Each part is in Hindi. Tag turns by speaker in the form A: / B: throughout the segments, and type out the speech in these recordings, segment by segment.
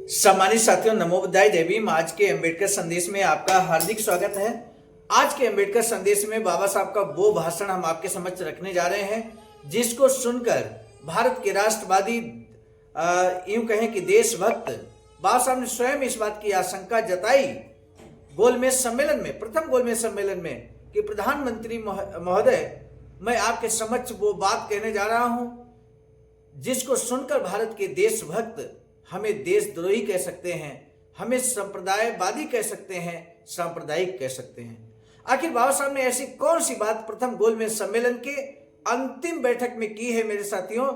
A: सम्मानित साथियों, नमो बुद्धाय जय भीम। आज के अंबेडकर संदेश में आपका हार्दिक स्वागत है। आज के अंबेडकर संदेश में बाबा साहब का वो भाषण हम आपके समक्ष रखने जा रहे हैं जिसको सुनकर भारत के राष्ट्रवादी यूं कहें कि देशभक्त बाबा साहब ने स्वयं इस बात की आशंका जताई गोलमेज सम्मेलन में, प्रथम गोलमेज सम्मेलन में, कि प्रधानमंत्री महोदय, मैं आपके समक्ष वो बात कहने जा रहा हूं जिसको सुनकर भारत के देशभक्त हमें देशद्रोही कह सकते हैं, हमें संप्रदायवादी कह सकते हैं, सांप्रदायिक कह सकते हैं। आखिर बाबा साहब ने ऐसी कौन सी बात प्रथम गोलमेज सम्मेलन के अंतिम बैठक में की है मेरे साथियों?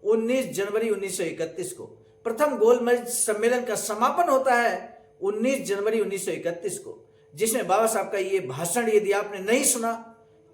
A: 19 जनवरी 1931 को प्रथम गोलमेज सम्मेलन का समापन होता है 19 जनवरी 1931 को, जिसमें बाबा साहब का ये भाषण यदि आपने नहीं सुना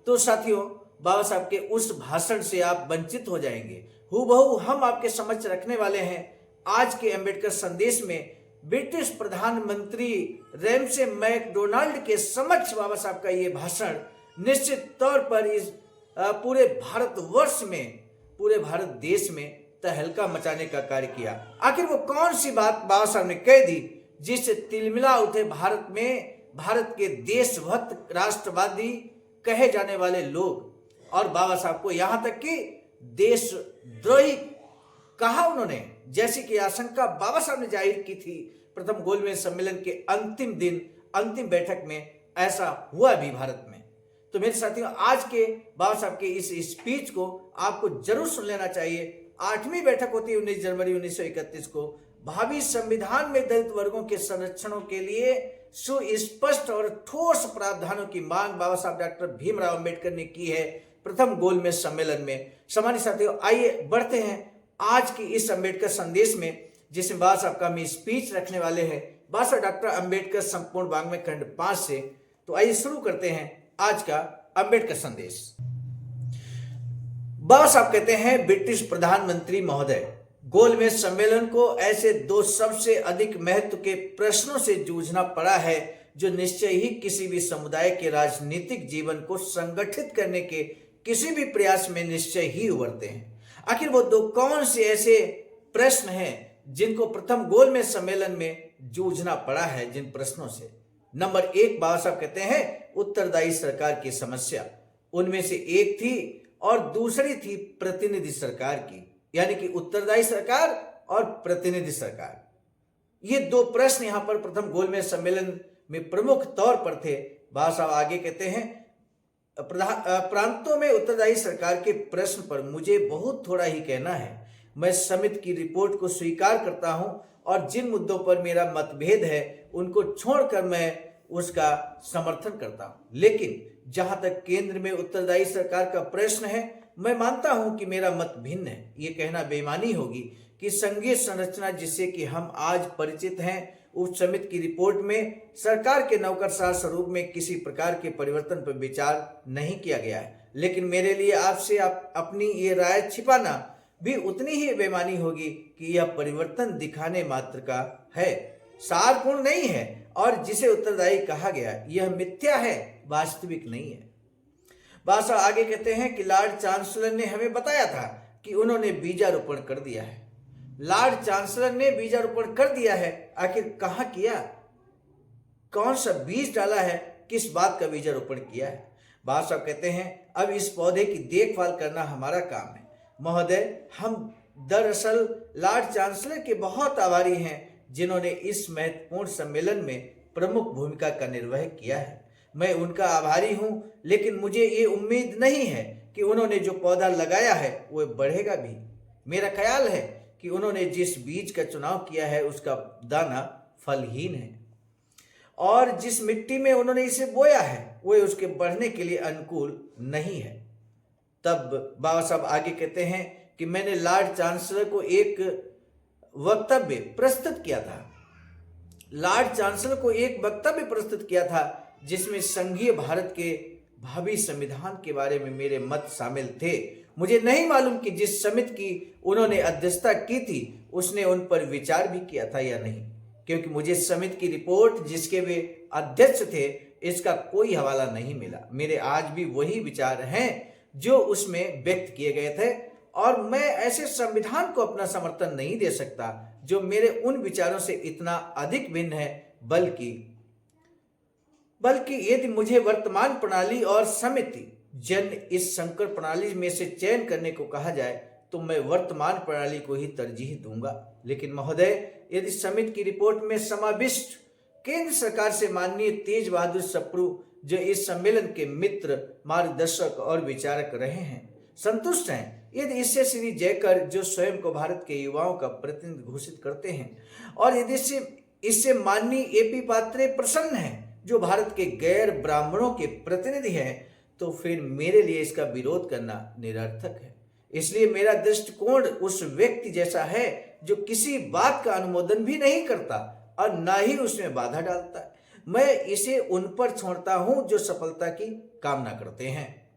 A: तो साथियों, बाबा साहब के उस भाषण से आप वंचित हो जाएंगे। हूबहू हम आपके समक्ष रखने वाले हैं आज के अंबेडकर संदेश में ब्रिटिश प्रधानमंत्री रैमसे मैकडोनाल्ड के समक्ष बाबा साहब का ये भाषण निश्चित तौर पर इस पूरे भारतवर्ष में, पूरे भारत देश में तहलका मचाने का कार्य किया। आखिर वो कौन सी बात बाबा साहब ने कह दी जिससे तिलमिला उठे भारत में भारत के देशभक्त राष्ट्रवादी कहे जाने वाले लोग, और बाबा साहब को यहां तक कि देशद्रोही कहा उन्होंने, जैसी कि आशंका बाबा साहब ने जाहिर की थी प्रथम गोलमेज सम्मेलन के अंतिम दिन, अंतिम बैठक में। ऐसा हुआ भी भारत में। तो मेरे साथियों, आज के बाबा साहब के इस स्पीच को आपको जरूर सुन लेना चाहिए। 8वीं बैठक होती है 19 जनवरी 1931 को। भावी संविधान में दलित वर्गों के संरक्षणों के लिए सुस्पष्ट और ठोस प्रावधानों की मांग बाबा साहब डॉक्टर भीमराव अंबेडकर ने की है प्रथम गोलमेज सम्मेलन में। सम्मानित साथियों, आइए बढ़ते हैं आज की इस अंबेडकर संदेश में, जिसमें बाबा साहब का हम स्पीच रखने वाले हैं बाबा साहब डॉक्टर अंबेडकर संपूर्ण वाङ्मय खंड 5 से। तो आइए शुरू करते हैं आज का अंबेडकर संदेश। बाबा साहब कहते हैं, ब्रिटिश प्रधानमंत्री महोदय, गोलमेज सम्मेलन को ऐसे दो सबसे अधिक महत्व के प्रश्नों से जूझना पड़ा है जो निश्चय ही किसी भी समुदाय के राजनीतिक जीवन को संगठित करने के किसी भी प्रयास में निश्चय ही उभरते हैं। आखिर वो दो कौन से ऐसे प्रश्न हैं जिनको प्रथम गोलमेज सम्मेलन में जूझना पड़ा है? जिन प्रश्नों से नंबर 1 बाबा साहब कहते हैं उत्तरदायी सरकार की समस्या। उनमें से एक थी और दूसरी थी प्रतिनिधि सरकार की, यानी कि उत्तरदायी सरकार और प्रतिनिधि सरकार। ये दो प्रश्न यहां पर प्रथम गोलमेज सम्मेलन में प्रमुख तौर पर थे। बाबा साहब आगे कहते हैं, प्रांतों में उत्तरदायी सरकार के प्रश्न पर मुझे बहुत थोड़ा ही कहना है। मैं समिति की रिपोर्ट को स्वीकार करता हूं और जिन मुद्दों पर मेरा मतभेद है उनको छोड़कर मैं उसका समर्थन करता हूं। लेकिन जहां तक केंद्र में उत्तरदायी सरकार का प्रश्न है, मैं मानता हूं कि मेरा मत भिन्न है। ये कहना बेईमानी होगी कि संघीय संरचना जिससे कि हम आज परिचित हैं, उस समिति की रिपोर्ट में सरकार के नौकरशाह स्वरूप में किसी प्रकार के परिवर्तन पर विचार नहीं किया गया है। लेकिन मेरे लिए आपसे अपनी ये राय छिपाना भी उतनी ही बेईमानी होगी कि यह परिवर्तन दिखाने मात्र का है, सारपूर्ण नहीं है, और जिसे उत्तरदायी कहा गया यह मिथ्या है, वास्तविक नहीं है। बाबा साहब आगे कहते हैं कि लॉर्ड चांसलर ने हमें बताया था कि उन्होंने बीजारोपण कर दिया है। लॉर्ड चांसलर ने बीजारोपण कर दिया है, आखिर कहां किया, कौन सा बीज डाला है, किस बात का बीजारोपण किया है? बाबा साहब कहते हैं, अब इस पौधे की देखभाल करना हमारा काम है। महोदय, हम दरअसल लॉर्ड चांसलर के बहुत आभारी हैं जिन्होंने इस महत्वपूर्ण सम्मेलन में प्रमुख भूमिका का निर्वहन किया है। मैं उनका आभारी हूं, लेकिन मुझे ये उम्मीद नहीं है कि उन्होंने जो पौधा लगाया है वह बढ़ेगा भी। मेरा ख्याल है कि उन्होंने जिस बीज का चुनाव किया है उसका दाना फलहीन है, और जिस मिट्टी में उन्होंने इसे बोया है वह उसके बढ़ने के लिए अनुकूल नहीं है। तब बाबा साहब आगे कहते हैं कि मैंने लॉर्ड चांसलर को एक वक्तव्य प्रस्तुत किया था। लॉर्ड चांसलर को एक वक्तव्य प्रस्तुत किया था जिसमें संघीय भारत के भावी संविधान के बारे में मेरे मत शामिल थे। मुझे नहीं मालूम कि जिस समिति की उन्होंने अध्यक्षता की थी उसने उन पर विचार भी किया था या नहीं, क्योंकि मुझे समिति की रिपोर्ट जिसके वे अध्यक्ष थे इसका कोई हवाला नहीं मिला। मेरे आज भी वही विचार हैं जो उसमें व्यक्त किए गए थे, और मैं ऐसे संविधान को अपना समर्थन नहीं दे सकता जो मेरे उन विचारों से इतना अधिक भिन्न है, बल्कि यदि मुझे वर्तमान प्रणाली और समिति जन इस संकर प्रणाली में से चयन करने को कहा जाए तो मैं वर्तमान प्रणाली को ही तरजीह दूंगा। लेकिन महोदय, यदि समिति की रिपोर्ट में समाविष्ट केंद्र सरकार से माननीय तेज बहादुर सप्रू, जो इस सम्मेलन के मित्र, मार्गदर्शक और विचारक रहे हैं, संतुष्ट हैं, यदि इससे श्री जयकर, जो स्वयं को भारत के युवाओं का प्रतिनिधि घोषित करते हैं, और यदि इससे माननीय एपी पात्रे प्रसन्न हैं, जो भारत के गैर ब्राह्मणों के प्रतिनिधि हैं, तो फिर मेरे लिए इसका विरोध करना निरर्थक है। इसलिए मेरा दृष्टिकोण उस व्यक्ति जैसा है जो किसी बात का अनुमोदन भी नहीं करता और ना ही उसमें बाधा डालता है। मैं इसे उन पर छोड़ता हूं जो सफलता की कामना करते हैं।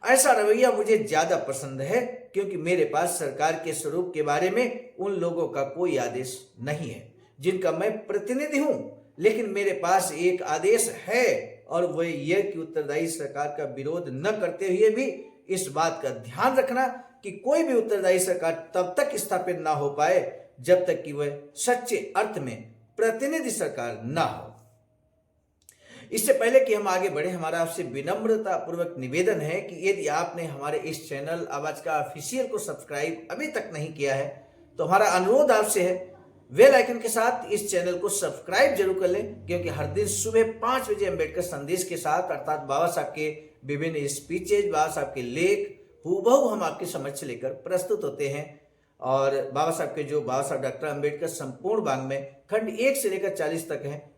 A: ऐसा रवैया मुझे ज्यादा पसंद है, क्योंकि मेरे पास सरकार के स्वरूप के बारे में उन लोगों का कोई आदेश नहीं है जिनका मैं प्रतिनिधि हूं। लेकिन मेरे पास एक आदेश है, और वह यह कि उत्तरदायी सरकार का विरोध न करते हुए भी इस बात का ध्यान रखना कि कोई भी उत्तरदायी सरकार तब तक स्थापित ना हो पाए जब तक कि वह सच्चे अर्थ में प्रतिनिधि सरकार ना हो। इससे पहले कि हम आगे बढ़े, हमारा आपसे विनम्रता पूर्वक निवेदन है कि यदि आपने हमारे इस चैनल आवाज का ऑफिशियल को सब्सक्राइब अभी तक नहीं किया है तो हमारा अनुरोध आपसे है, बेल आइकन के साथ इस चैनल को सब्सक्राइब जरूर कर लें, क्योंकि हर दिन सुबह 5 बजे अंबेडकर संदेश के साथ, अर्थात बाबा साहब के विभिन्न स्पीचेज, बाबा साहब के लेख हूबहू हम आपके समक्ष लेकर प्रस्तुत होते हैं। और बाबा साहब के जो बाबा साहब डॉक्टर अंबेडकर संपूर्ण वाङ्मय खंड 1 से लेकर 40 तक है,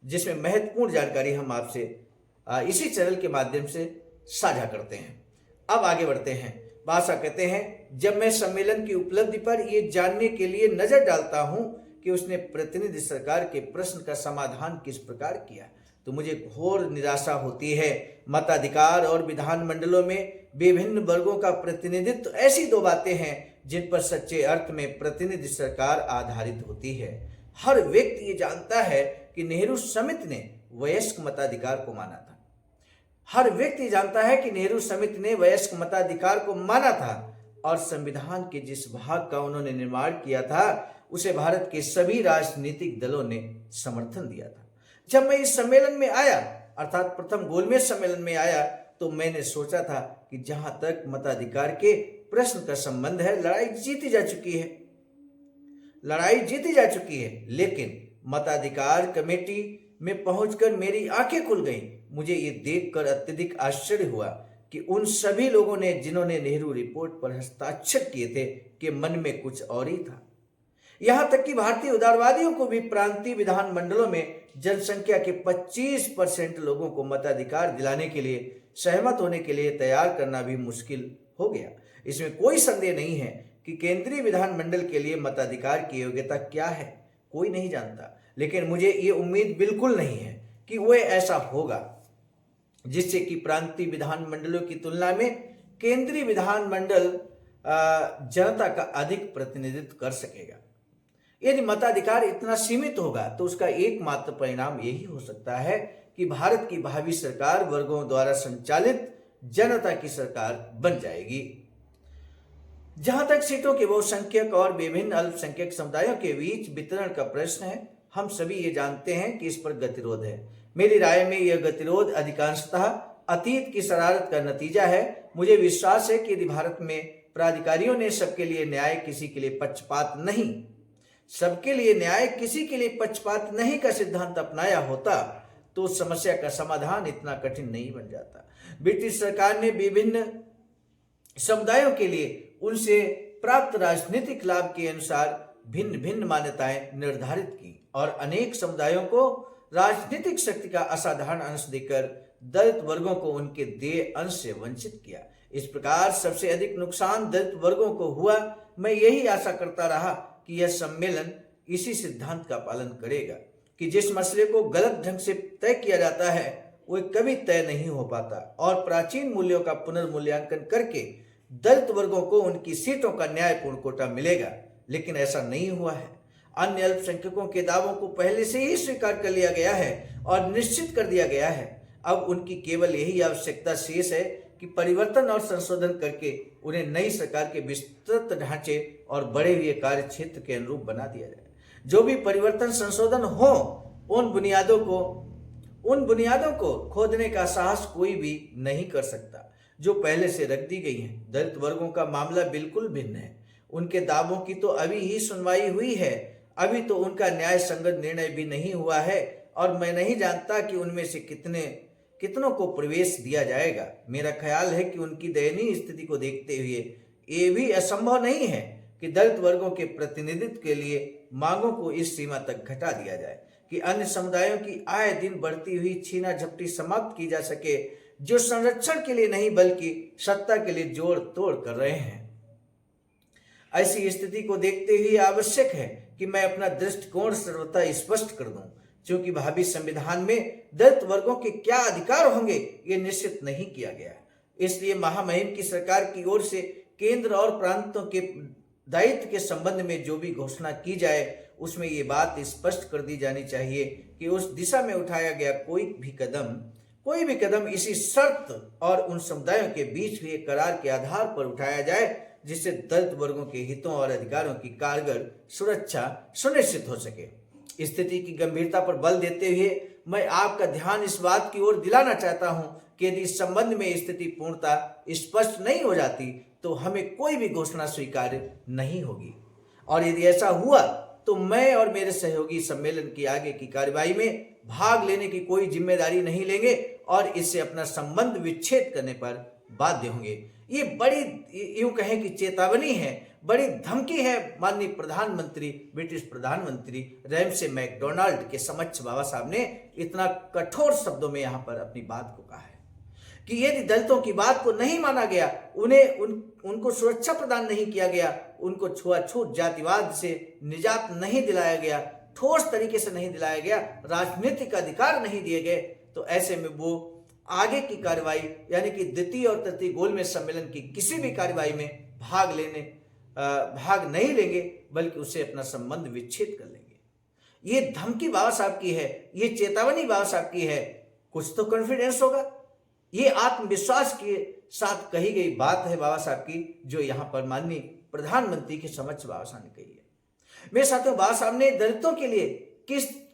A: जिसमें महत्वपूर्ण जानकारी हम आपसे इसी चैनल के माध्यम से साझा करते हैं। अब आगे बढ़ते हैं। बाबा साहब कहते हैं, जब मैं सम्मेलन की उपलब्धि पर यह जानने के लिए नजर डालता हूं कि उसने प्रतिनिधि सरकार के प्रश्न का समाधान किस प्रकार किया, तो मुझे घोर निराशा होती है। मताधिकार और विधानमंडलों में विभिन्न वर्गों का प्रतिनिधित्व ऐसी दो बातें हैं जिन पर सच्चे अर्थ में प्रतिनिधि सरकार आधारित होती है। हर व्यक्ति ये जानता है कि नेहरू समिति ने वयस्क मताधिकार को माना था। हर व्यक्ति जानता है कि नेहरू समिति ने वयस्क मताधिकार को माना था और संविधान के जिस भाग का उन्होंने निर्माण किया था उसे भारत के सभी राजनीतिक दलों ने समर्थन दिया था। जब मैं इस सम्मेलन में आया, अर्थात प्रथम गोलमेज सम्मेलन में आया, तो मैंने सोचा था कि जहां तक मताधिकार के प्रश्न का संबंध है, लड़ाई जीती जा चुकी है। लेकिन मताधिकार कमेटी में पहुंचकर मेरी आंखें खुल गईं। मुझे ये देखकर अत्यधिक आश्चर्य हुआ कि उन सभी लोगों ने जिन्होंने नेहरू रिपोर्ट पर हस्ताक्षर किए थे के मन में कुछ और ही था। यहां तक कि भारतीय उदारवादियों को भी प्रांतीय विधानमंडलों में जनसंख्या के 25% लोगों को मताधिकार दिलाने के लिए सहमत होने के लिए तैयार करना भी मुश्किल हो गया। इसमें कोई संदेह नहीं है कि केंद्रीय विधानमंडल के लिए मताधिकार की योग्यता क्या है, कोई नहीं जानता। लेकिन मुझे ये उम्मीद बिल्कुल नहीं है कि वह ऐसा होगा जिससे कि प्रांतीय विधानमंडलों की तुलना में केंद्रीय विधानमंडल जनता का अधिक प्रतिनिधित्व कर सकेगा। यदि मताधिकार इतना सीमित होगा तो उसका एकमात्र परिणाम यही हो सकता है कि भारत की भावी सरकार वर्गों द्वारा संचालित जनता की सरकार बन जाएगी। जहां तक सीटों के बहुसंख्यक और विभिन्न अल्पसंख्यक समुदायों के बीच वितरण का प्रश्न है, हम सभी ये जानते हैं कि इस पर गतिरोध है। मेरी राय में यह गतिरोध अधिकांशतः अतीत की शरारत का नतीजा है। मुझे विश्वास है कि यदि भारत में प्राधिकारियों ने सबके लिए न्याय किसी के लिए पक्षपात नहीं का सिद्धांत अपनाया होता तो समस्या का समाधान इतना कठिन नहीं बन जाता। ब्रिटिश सरकार ने विभिन्न समुदायों के लिए उनसे प्राप्त राजनीतिक लाभ के अनुसार भिन्न भिन्न मान्यताएं निर्धारित की और अनेक समुदायों को राजनीतिक शक्ति का असाधारण अंश देकर दलित वर्गों को उनके देय अंश से वंचित किया। इस प्रकार सबसे अधिक नुकसान दलित वर्गों को हुआ। मैं यही आशा करता रहा कि यह सम्मेलन इसी सिद्धांत का पालन करेगा कि जिस मसले को गलत ढंग से तय किया जाता है वह कभी तय नहीं हो पाता और प्राचीन मूल्यों का पुनर्मूल्यांकन करके दलित वर्गों को उनकी सीटों का न्यायपूर्ण कोटा मिलेगा। लेकिन ऐसा नहीं हुआ है। अन्य अल्पसंख्यकों के दावों को पहले से ही स्वीकार कर लिया गया है और निश्चित कर दिया गया है। अब उनकी केवल यही आवश्यकता शेष है कि कि परिवर्तन और संशोधन करके उन्हें नई सरकार के विस्तृत ढांचे और बढ़े हुए कार्य क्षेत्र के अनुरूप बना दिया जाए। जो भी परिवर्तन संशोधन हो, उन बुनियादों को खोदने का साहस कोई भी नहीं कर सकता जो पहले से रख दी गई हैं। दलित वर्गों का मामला बिल्कुल भिन्न है। उनके दावों की तो अभी ही सुनवाई हुई है, अभी तो उनका न्याय संगत निर्णय भी नहीं हुआ है और मैं नहीं जानता कि उनमें से कितनों को प्रवेश दिया जाएगा। मेरा ख्याल है कि उनकी दयनीय स्थिति को देखते हुए ये भी असंभव नहीं है कि दलित वर्गों के प्रतिनिधित्व के लिए मांगों को इस सीमा तक घटा दिया जाए कि अन्य समुदायों की आए दिन बढ़ती हुई छीना झपटी समाप्त की जा सके, जो संरक्षण के लिए नहीं बल्कि सत्ता के लिए जोड़ तोड़ कर रहे हैं। ऐसी स्थिति को देखते हुए आवश्यक है कि मैं अपना दृष्टिकोण सर्वथा स्पष्ट कर दूं, क्योंकि भावी संविधान में दलित वर्गों के क्या अधिकार होंगे ये निश्चित नहीं किया गया है। इसलिए महामहिम की सरकार की ओर से केंद्र और प्रांतों के दायित्व के संबंध में जो भी घोषणा की जाए उसमें ये बात स्पष्ट कर दी जानी चाहिए कि उस दिशा में उठाया गया कोई भी कदम इसी शर्त और उन समुदायों के बीच हुए करार के आधार पर उठाया जाए जिससे दलित वर्गों के हितों और अधिकारों की कारगर सुरक्षा सुनिश्चित हो सके। स्थिति की गंभीरता पर बल देते हुए मैं आपका ध्यान इस बात की ओर दिलाना चाहता हूं कि यदि इस संबंध में स्थिति पूर्णतः स्पष्ट नहीं हो जाती तो हमें कोई भी घोषणा स्वीकार्य नहीं होगी, और यदि ऐसा हुआ तो मैं और मेरे सहयोगी सम्मेलन की आगे की कार्यवाही में भाग लेने की कोई जिम्मेदारी नहीं लेंगे और इससे अपना संबंध विच्छेद करने पर बाध्य होंगे। ये बड़ी यूं कहें कि चेतावनी है, बड़ी धमकी है माननीय प्रधानमंत्री, ब्रिटिश प्रधानमंत्री रैमसे मैकडोनाल्ड के समक्ष बाबा साहब ने इतना कठोर शब्दों में यहाँ पर अपनी बात को कहा है कि यदि दलितों की बात को नहीं माना गया, उनको सुरक्षा प्रदान नहीं किया गया, उनको छुआछूत जातिवाद से निजात नहीं दिलाया गया, ठोस तरीके से नहीं दिलाया गया, राजनीतिक अधिकार नहीं दिए गए, तो ऐसे में वो आगे की कार्रवाई यानी कि द्वितीय और तृतीय गोलमेज सम्मेलन की किसी भी कार्रवाई में भाग नहीं लेंगे, बल्कि उससे अपना संबंध विच्छेद कर लेंगे। ये धमकी बाबा साहब की है, ये चेतावनी बाबा साहब की है। कुछ तो कॉन्फिडेंस होगा। ये आत्मविश्वास के साथ कही गई बात है बाबा साहब की, जो यहाँ पर माननीय प्रधानमंत्री के समक्ष बाबा साहब ने कही है। मेरे साथियों, बाबा साहब ने दलितों के लिए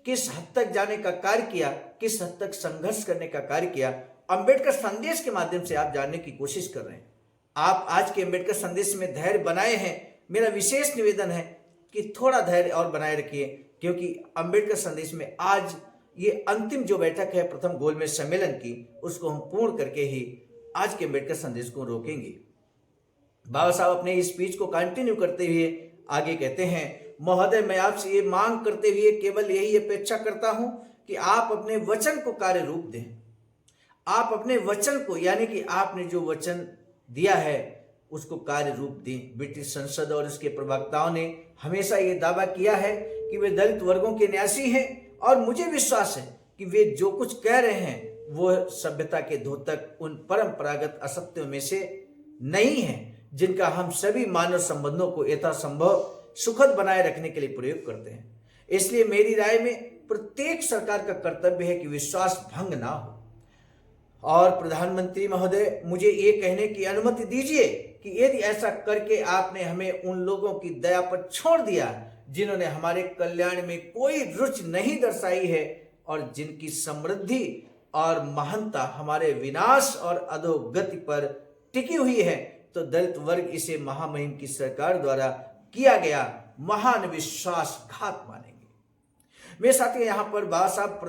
A: किस हद तक जाने का कार्य किया, किस हद तक संघर्ष करने का कार्य किया, अंबेडकर संदेश के माध्यम से आप जानने की कोशिश कर रहे हैं। आप आज के अंबेडकर संदेश में धैर्य बनाए हैं। मेरा विशेष निवेदन है कि थोड़ा धैर्य और बनाए रखिए, क्योंकि अंबेडकर संदेश में आज ये अंतिम जो बैठक है प्रथम गोलमेज सम्मेलन की, उसको हम पूर्ण करके ही आज के अंबेडकर संदेश को रोकेंगे। बाबा साहब अपने स्पीच को कंटिन्यू करते हुए आगे कहते हैं, महोदय, मैं आपसे ये मांग करते हुए केवल यही अपेक्षा करता हूं कि आप अपने वचन को कार्य रूप दें। आप अपने वचन को, यानी कि आपने जो वचन दिया है उसको कार्य रूप दें। ब्रिटिश संसद और उसके प्रवक्ताओं ने हमेशा ये दावा किया है कि वे दलित वर्गों के न्यासी हैं, और मुझे विश्वास है कि वे जो कुछ कह रहे हैं वो सभ्यता के धोतक उन परंपरागत असत्यों में से नहीं है जिनका हम सभी मानव संबंधों को यथासंभव सुखद बनाए रखने के लिए प्रयोग करते हैं। इसलिए मेरी राय में प्रत्येक सरकार का कर्तव्य है कि विश्वास भंग ना हो। और प्रधानमंत्री महोदय, मुझे ये कहने की अनुमति दीजिए कि यदि ऐसा करके आपने हमें उन लोगों की दया पर छोड़ दिया जिन्होंने हमारे कल्याण में कोई रुचि नहीं दर्शाई है और जिनकी समृद्धि और महानता हमारे विनाश और अधोगति पर टिकी हुई है, तो दलित वर्ग इसे महामहिम की सरकार द्वारा किया गया महान विश्वासघात मानेंगे। मेरे साथी, यहाँ पर बाबा साहब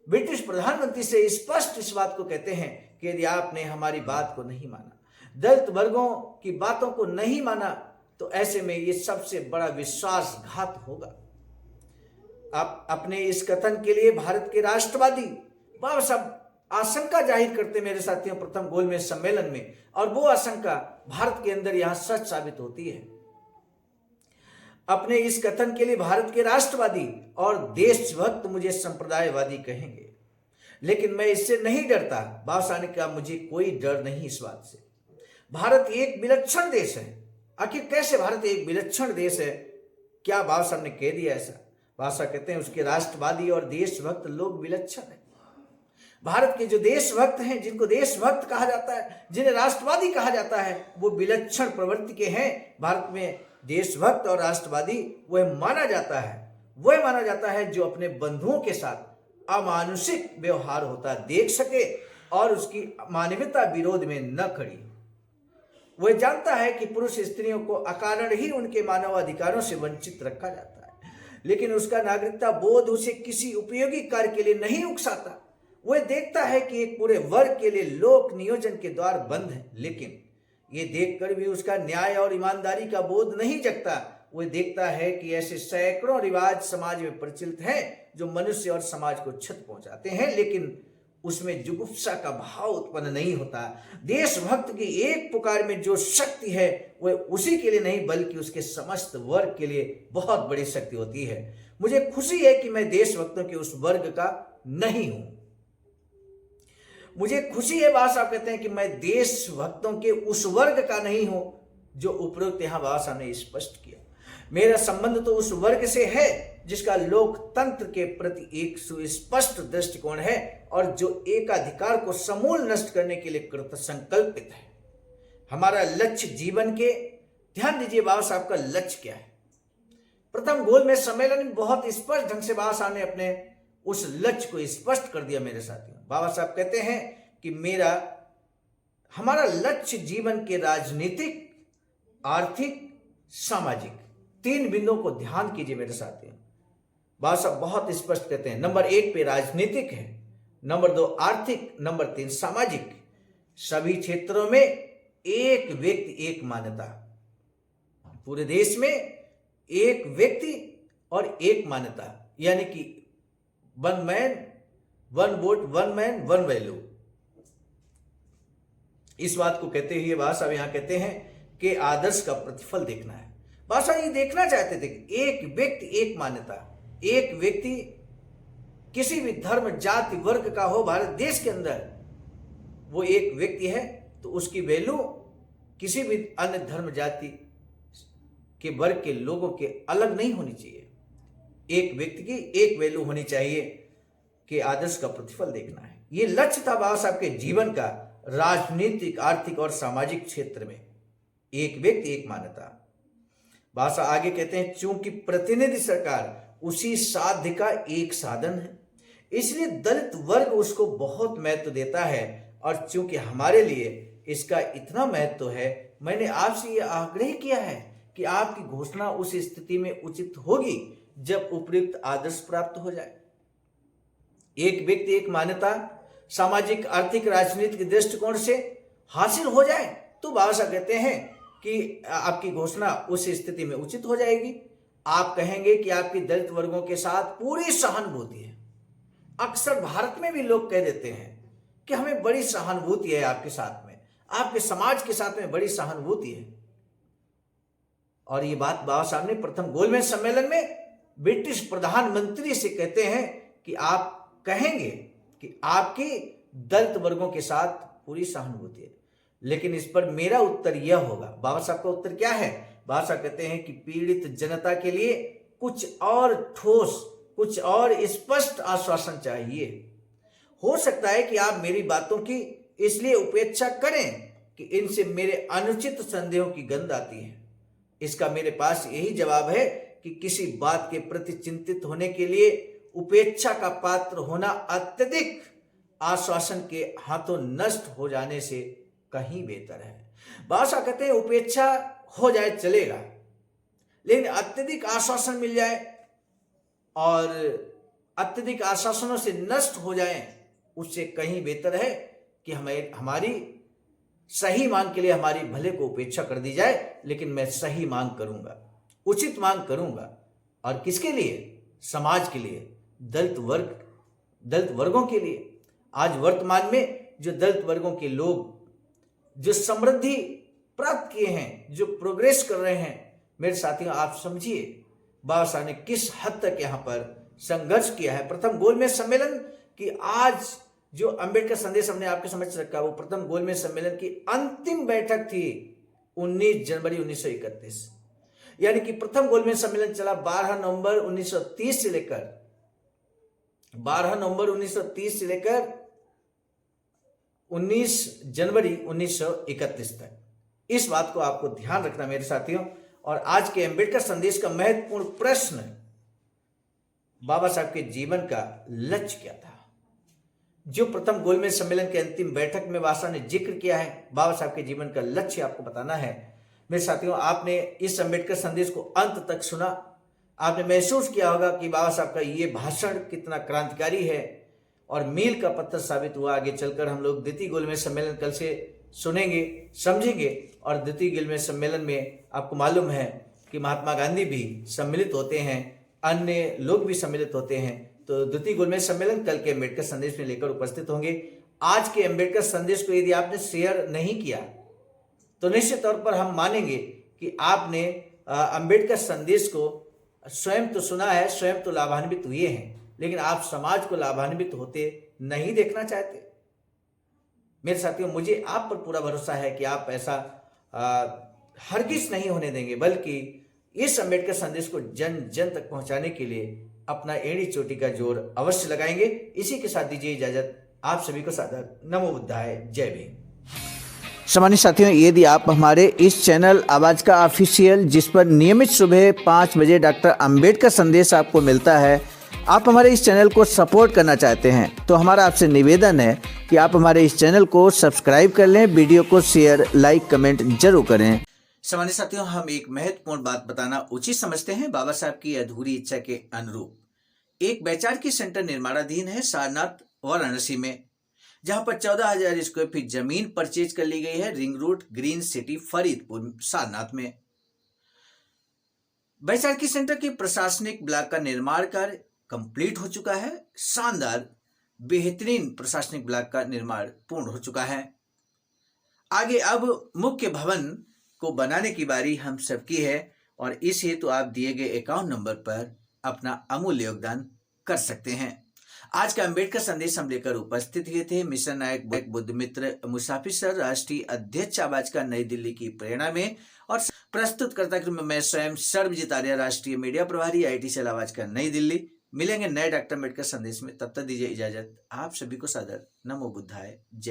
A: ब्रिटिश प्रधानमंत्री से स्पष्ट इस बात को कहते हैं कि यदि आपने हमारी बात को नहीं माना, दलित वर्गों की बातों को नहीं माना, तो ऐसे में ये सबसे बड़ा विश्वासघात होगा। आप अपने इस कथन के लिए भारत के राष्ट्रवादी बाबा साहब आशंका जाहिर करते मेरे साथियों प्रथम गोलमेज सम्मेलन में, और वो आशंका भारत के अंदर यहां सच साबित होती है। अपने इस कथन के लिए भारत के राष्ट्रवादी और देशभक्त मुझे संप्रदायवादी कहेंगे, लेकिन मैं इससे नहीं डरता। बाबा साहब ने कहा, मुझे कोई डर नहीं इस बात से। भारत एक विलक्षण देश है। आखिर कैसे भारत एक विलक्षण देश है? क्या बाबा साहब ने कह दिया ऐसा? बाबा साहब कहते हैं उसके राष्ट्रवादी और देशभक्त लोग विलक्षण है। भारत के जो देशभक्त हैं, जिनको देशभक्त कहा जाता है, जिन्हें राष्ट्रवादी कहा जाता है, वो विलक्षण प्रवृत्ति के हैं। भारत में देशभक्त और राष्ट्रवादी वह माना जाता है जो अपने बंधुओं के साथ अमानुषिक व्यवहार होता देख सके और उसकी मानवता विरोध में न खड़ी। वह जानता है कि पुरुष स्त्रियों को अकारण ही उनके मानवाधिकारों से वंचित रखा जाता है, लेकिन उसका नागरिकता बोध उसे किसी उपयोगी कार्य के लिए नहीं उकसाता। वह देखता है कि एक पूरे वर्ग के लिए लोक नियोजन के द्वार बंद हैं, लेकिन ये देखकर भी उसका न्याय और ईमानदारी का बोध नहीं जगता। वह देखता है कि ऐसे सैकड़ों रिवाज समाज में प्रचलित हैं जो मनुष्य और समाज को क्षति पहुंचाते हैं, लेकिन उसमें जुगुप्सा का भाव उत्पन्न नहीं होता। देशभक्त की एक पुकार में जो शक्ति है वह उसी के लिए नहीं बल्कि उसके समस्त वर्ग के लिए बहुत बड़ी शक्ति होती है। मुझे खुशी है कि मैं देशभक्तों के उस वर्ग का नहीं हूं। मुझे खुशी है, बाबा साहब कहते हैं कि मैं देशभक्तों के उस वर्ग का नहीं हूं जो उपरोक्त यहां बाबा साहब ने स्पष्ट किया। मेरा संबंध तो उस वर्ग से है जिसका लोकतंत्र के प्रति एक सुस्पष्ट दृष्टिकोण है और जो एकाधिकार को समूल नष्ट करने के लिए कृत संकल्पित है। हमारा लक्ष्य जीवन के, ध्यान दीजिए बाबा साहब का लक्ष्य क्या है। प्रथम गोलमेज सम्मेलन में बहुत स्पष्ट ढंग से बाबा साहब ने अपने उस लक्ष्य को स्पष्ट कर दिया। मेरे साथियों, बाबा साहब कहते हैं कि हमारा लक्ष्य जीवन के राजनीतिक, आर्थिक, सामाजिक 3 बिंदुओं को ध्यान कीजिए मेरे साथियों। बाबा साहब बहुत स्पष्ट कहते हैं, नंबर 1 पे राजनीतिक है, नंबर 2 आर्थिक, नंबर 3 सामाजिक। सभी क्षेत्रों में एक व्यक्ति एक मान्यता, पूरे देश में एक व्यक्ति और एक मान्यता, यानी कि 1 मैन 1 वोट, 1 मैन 1 वैल्यू। इस बात को कहते हुए बाबा साहब यहां कहते हैं कि आदर्श का प्रतिफल देखना है। बाबा साहब ये देखना चाहते थे कि एक व्यक्ति एक मान्यता, एक व्यक्ति किसी भी धर्म, जाति, वर्ग का हो, भारत देश के अंदर वो एक व्यक्ति है तो उसकी वैल्यू किसी भी अन्य धर्म, जाति के वर्ग के लोगों के अलग नहीं होनी चाहिए। एक व्यक्ति की एक वैल्यू होनी चाहिए कि आदर्श का प्रतिफल देखना है। ये लक्ष्य था बाबा साहब के जीवन का। राजनीतिक, आर्थिक और सामाजिक क्षेत्र में एक व्यक्ति एक मान्यता। बाबा साहब आगे कहते हैं, चूंकि प्रतिनिधि सरकार उसी साध्य का एक साधन है, इसलिए दलित वर्ग उसको बहुत महत्व देता है। और चूंकि हमारे लिए इसका इतना महत्व है, मैंने आपसे यह आग्रह किया है कि आपकी घोषणा उस स्थिति में उचित होगी जब उपयुक्त आदर्श प्राप्त हो जाए। एक व्यक्ति एक मान्यता सामाजिक, आर्थिक, राजनीतिक दृष्टिकोण से हासिल हो जाए तो बाबा साहब कहते हैं कि आपकी घोषणा उस स्थिति में उचित हो जाएगी। आप कहेंगे कि आपकी दलित वर्गों के साथ पूरी सहानुभूति है। अक्सर भारत में भी लोग कह देते हैं कि हमें बड़ी सहानुभूति है आपके साथ में, आपके समाज के साथ में बड़ी सहानुभूति है। और ये बात बाबा साहब ने प्रथम गोलमेज सम्मेलन में ब्रिटिश प्रधानमंत्री से कहते हैं कि आप कहेंगे कि आपकी दलित वर्गों के साथ पूरी सहानुभूति है। लेकिन इस पर मेरा उत्तर यह होगा, बाबा साहब का उत्तर क्या है? बाबा साहब कहते हैं कि पीड़ित जनता के लिए कुछ और ठोस, कुछ और स्पष्ट आश्वासन चाहिए। हो सकता है कि आप मेरी बातों की इसलिए उपेक्षा करें कि इनसे मेरे अनुचित संदेहों की गंध आती है। इसका मेरे पास यही जवाब है कि किसी बात के प्रति चिंतित होने के लिए उपेक्षा का पात्र होना अत्यधिक आश्वासन के हाथों नष्ट हो जाने से कहीं बेहतर है। बाबा साहब कहते हैं उपेक्षा हो जाए चलेगा, लेकिन अत्यधिक आश्वासन मिल जाए और अत्यधिक आश्वासनों से नष्ट हो जाए, उससे कहीं बेहतर है कि हमारी सही मांग के लिए हमारी भले को उपेक्षा कर दी जाए, लेकिन मैं सही मांग करूंगा, उचित मांग करूंगा। और किसके लिए? समाज के लिए, दलित वर्गों के लिए। आज वर्तमान में जो दलित वर्गों के लोग जो समृद्धि प्राप्त किए हैं, जो प्रोग्रेस कर रहे हैं, मेरे साथियों आप समझिए बाबा साहब ने किस हद तक यहाँ पर संघर्ष किया है। प्रथम गोलमेज सम्मेलन की आज जो अंबेडकर संदेश हमने आपके समझ रखा, वो प्रथम गोलमेज सम्मेलन की अंतिम बैठक थी 19 जनवरी 1931। यानी कि प्रथम गोलमेज सम्मेलन चला 12 नवंबर 1930 से लेकर 19 जनवरी 1931 तक। इस बात को आपको ध्यान रखना मेरे साथियों। और आज के अम्बेडकर संदेश का महत्वपूर्ण प्रश्न, बाबा साहब के जीवन का लक्ष्य क्या था? जो प्रथम गोलमेज सम्मेलन के अंतिम बैठक में भाषा ने जिक्र किया है, बाबा साहब के जीवन का लक्ष्य आपको बताना है। मेरे साथियों, आपने इस अम्बेडकर संदेश को अंत तक सुना, आपने महसूस किया होगा कि बाबा साहब का ये भाषण कितना क्रांतिकारी है और मील का पत्थर साबित हुआ। आगे चलकर हम लोग द्वितीय गोलमेज सम्मेलन कल से सुनेंगे, समझेंगे। और द्वितीय गोलमेज सम्मेलन में आपको मालूम है कि महात्मा गांधी भी सम्मिलित होते हैं, अन्य लोग भी सम्मिलित होते हैं। तो द्वितीय गोलमेज सम्मेलन कल के अम्बेडकर संदेश में लेकर उपस्थित होंगे। आज के अम्बेडकर संदेश को यदि आपने शेयर नहीं किया तो निश्चित तौर पर हम मानेंगे कि आपने अम्बेडकर संदेश को स्वयं तो सुना है, स्वयं तो लाभान्वित हुए हैं, लेकिन आप समाज को लाभान्वित होते नहीं देखना चाहते। मेरे साथियों, मुझे आप पर पूरा भरोसा है कि आप ऐसा हरगिज नहीं होने देंगे, बल्कि इस अम्बेडकर संदेश को जन जन तक पहुंचाने के लिए अपना एड़ी चोटी का जोर अवश्य लगाएंगे। इसी के साथ दीजिए इजाजत। आप सभी को सादर नमो बुद्धाय, जय भीम। सम्मानित साथियों, यदि आप हमारे इस चैनल आवाज का ऑफिशियल, जिस पर नियमित सुबह 5 बजे डॉक्टर अंबेडकर संदेश आपको मिलता है, आप हमारे इस चैनल को सपोर्ट करना चाहते हैं तो हमारा आपसे निवेदन है कि आप हमारे इस चैनल को सब्सक्राइब कर लें, वीडियो को शेयर, लाइक, कमेंट जरूर करें। सम्मानित साथियों, हम एक महत्वपूर्ण बात बताना उचित समझते हैं। बाबा साहब की अधूरी इच्छा के अनुरूप एक वैचारिक सेंटर निर्माणाधीन है सारनाथ वाराणसी में, जहां पर 14,000 स्क्वायर फीट जमीन परचेज कर ली गई है ring road, green city, Faridpur, Sarnath में। वैचारिक सेंटर के प्रशासनिक ब्लॉक का निर्माण कार्य कंप्लीट हो चुका है। शानदार बेहतरीन प्रशासनिक ब्लॉक का निर्माण पूर्ण हो चुका है। आगे अब मुख्य भवन को बनाने की बारी हम सबकी है और इस हेतु आप दिए गए अकाउंट नंबर पर अपना अमूल्य योगदान कर सकते हैं। आज का अम्बेडकर संदेश हम लेकर उपस्थित हुए थे मिशन नायक बुद्ध मित्र मुसाफिर सर, राष्ट्रीय अध्यक्ष आवाज का, नई दिल्ली की प्रेरणा में। और प्रस्तुतकर्ता के रूप में मैं स्वयं सर्वजित आर्य, राष्ट्रीय मीडिया प्रभारी, IIT सेल आवाज का, नई दिल्ली। मिलेंगे नए डॉक्टर अम्बेडकर संदेश में, तब तक दीजिए इजाजत। आप सभी को सादर नमो बुद्धाय, जय।